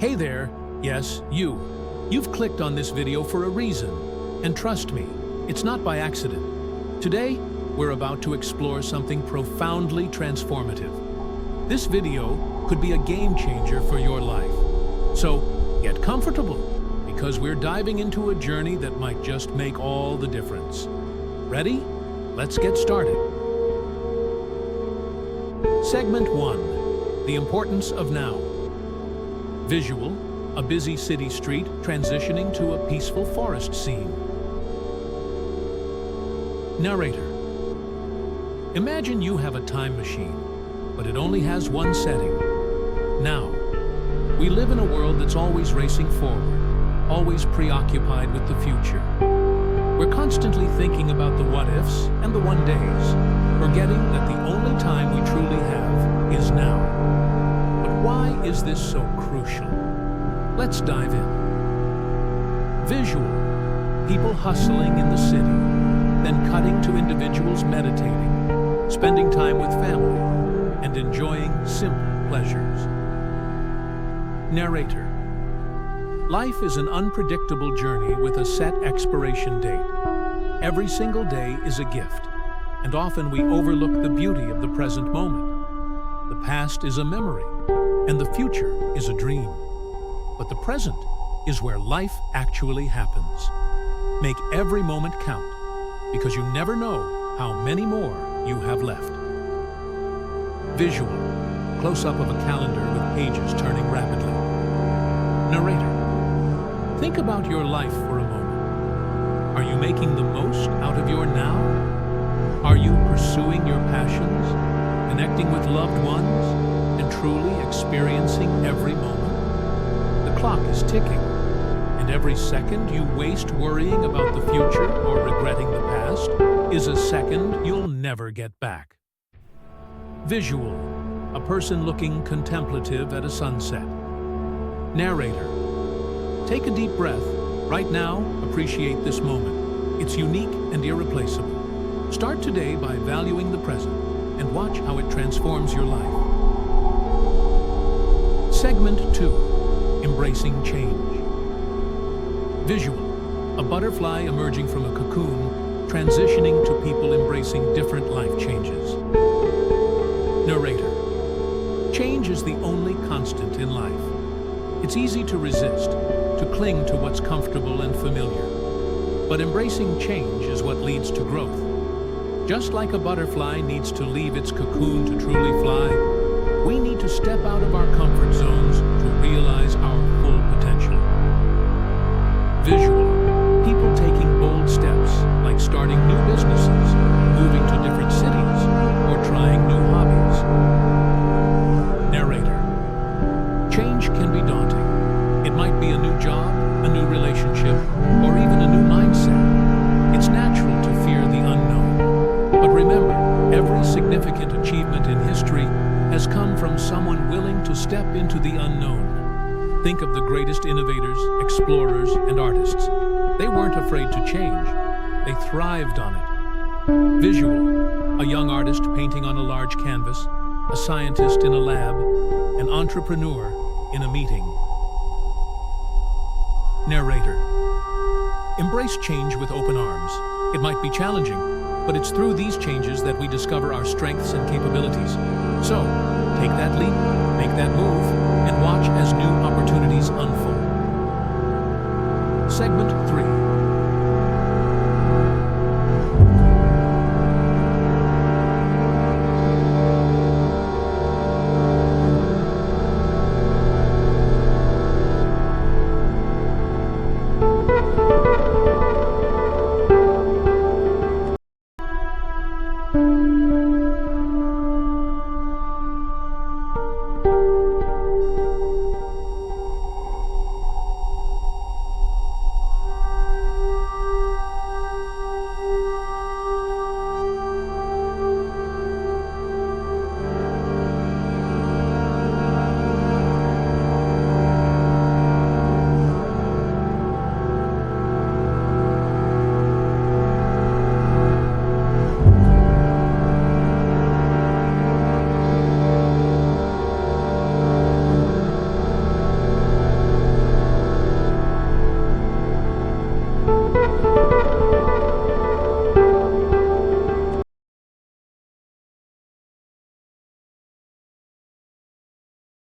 Hey there, yes, you. You've clicked on this video for a reason, and trust me, it's not by accident. Today, we're about to explore something profoundly transformative. This video could be a game changer for your life. So, get comfortable, because we're diving into a journey that might just make all the difference. Ready? Let's get started. Segment 1. The importance of now. Visual, a busy city street transitioning to a peaceful forest scene. Narrator. Imagine you have a time machine, but it only has one setting. Now. We live in a world that's always racing forward, always preoccupied with the future. We're constantly thinking about the what-ifs and the one-days, forgetting that the only time we truly have is now. But why is this so crucial? Let's dive in. Visual. People hustling in the city, then cutting to individuals meditating, spending time with family, and enjoying simple pleasures. Narrator. Life is an unpredictable journey with a set expiration date. Every single day is a gift, and often we overlook the beauty of the present moment. The past is a memory, and the future is a dream. But the present is where life actually happens. Make every moment count, because you never know how many more you have left. Visual. Close-up of a calendar with pages turning rapidly. Narrator. Think about your life for a moment. Are you making the most out of your now? Are you pursuing your passions, connecting with loved ones, and truly experiencing every moment? The clock is ticking, and every second you waste worrying about the future or regretting the past is a second you'll never get back. Visual. A person looking contemplative at a sunset. Narrator. Take a deep breath. Right now, appreciate this moment. It's unique and irreplaceable. Start today by valuing the present and watch how it transforms your life. Segment 2. Embracing change. Visual. A butterfly emerging from a cocoon, transitioning to people embracing different life changes. Narrator. Change is the only constant in life. It's easy to resist, to cling to what's comfortable and familiar. But embracing change is what leads to growth. Just like a butterfly needs to leave its cocoon to truly fly, we need to step out of our comfort zones to realize our full potential. Visual. People taking bold steps, like starting new businesses, moving to different cities, or trying new hobbies. Narrator. Change can be daunting. It might be a new job, a new relationship, or even a new mindset. It's natural to fear the unknown. But remember, every significant achievement in history has come from someone willing to step into the unknown. Think of the greatest innovators, explorers, and artists. They weren't afraid to change. They thrived on it. Visual. A young artist painting on a large canvas, a scientist in a lab, an entrepreneur in a meeting. Narrator. Embrace change with open arms. It might be challenging, but it's through these changes that we discover our strengths and capabilities. So, take that leap, make that move, and watch as new opportunities unfold. Segment 3.